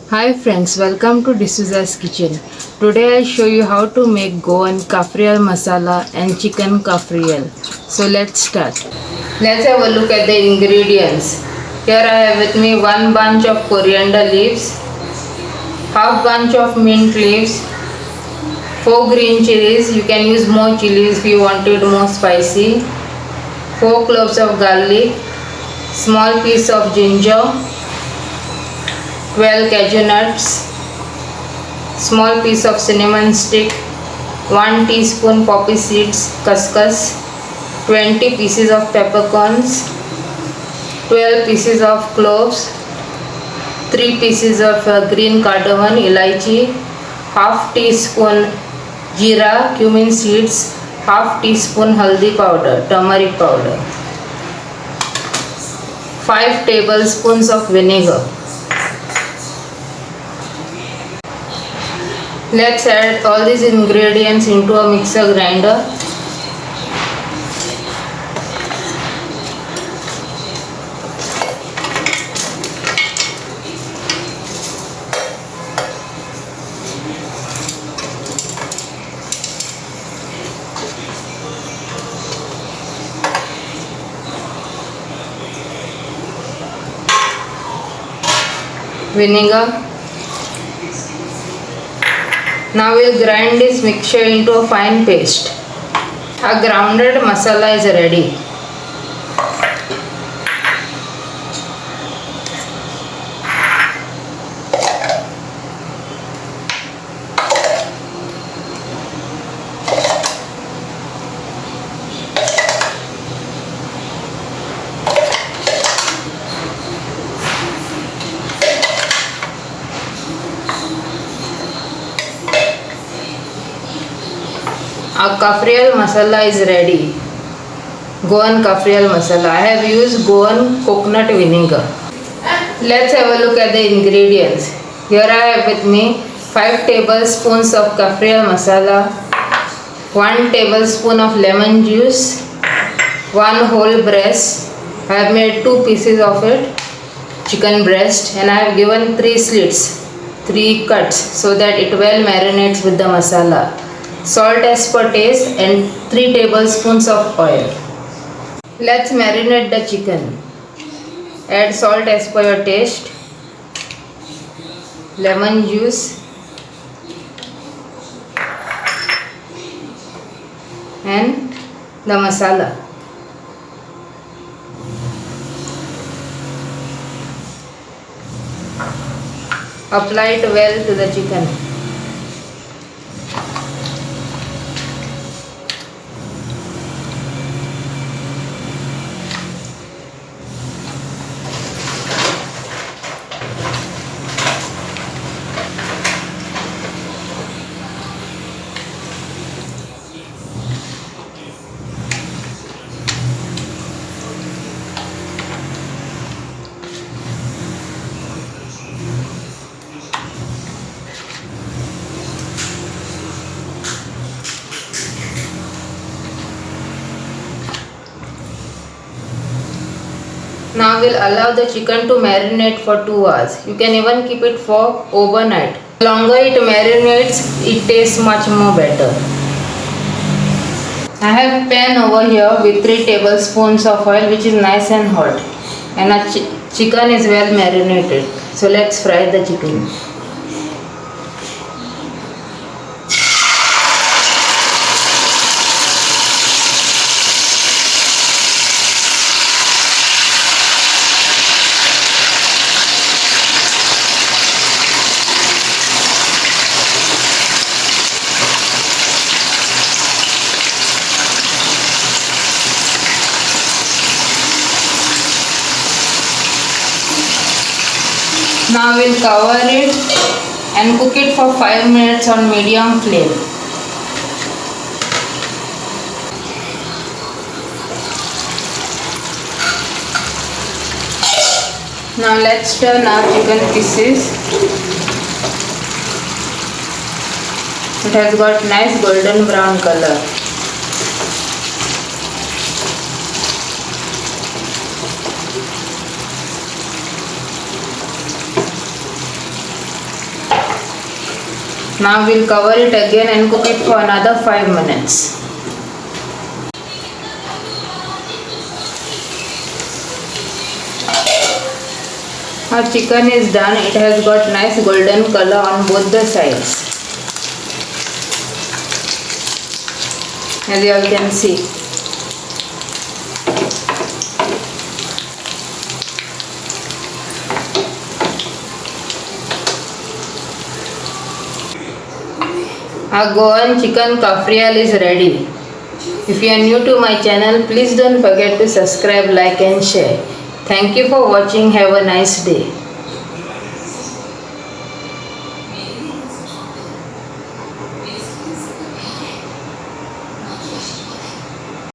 Hi friends, welcome to D'Souza's Kitchen. Today I show you how to make Goan Cafreal Masala and Chicken Cafreal. So let's start. Let's have a look at the ingredients. Here I have with me 1 bunch of coriander leaves, half bunch of mint leaves, 4 green chilies. You can use more chilies if you want it more spicy, 4 cloves of garlic, small piece of ginger, 12 cashew nuts, small piece of cinnamon stick, 1 teaspoon poppy seeds cuscus, 20 pieces of peppercorns, 12 pieces of cloves, 3 pieces of green cardamom elaichi, half teaspoon jeera cumin seeds, half teaspoon haldi powder turmeric powder, 5 tablespoons of vinegar. Let's add all these ingredients into a mixer grinder. Vinegar. Now we'll grind this mixture into a fine paste. Our grounded masala is ready. Our Cafreal Masala is ready. Goan Cafreal Masala. I have used Goan coconut vinegar. Let's have a look at the ingredients. Here I have with me 5 tablespoons of Cafreal Masala, 1 tablespoon of lemon juice, 1 whole breast. I have made 2 pieces of it, chicken breast, and I have given 3 slits, 3 cuts, so that it well marinates with the masala. Salt as per taste and 3 tablespoons of oil. Let's marinate the chicken. Add salt as per your taste, lemon juice, and the masala. Apply it well to the chicken. Now we'll allow the chicken to marinate for 2 hours. You can even keep it for overnight. The longer it marinates, it tastes much more better. I have pan over here with 3 tablespoons of oil, which is nice and hot. And our chicken is well marinated. So let's fry the chicken. Now we'll cover it and cook it for 5 minutes on medium flame. Now let's turn our chicken pieces. It has got nice golden brown color. Now we'll cover it again and cook it for another 5 minutes. Our chicken is done. It has got nice golden color on both the sides, as you all can see. Our Goan chicken Cafreal is ready. If you are new to my channel, please don't forget to subscribe, like and share. Thank you for watching. Have a nice day.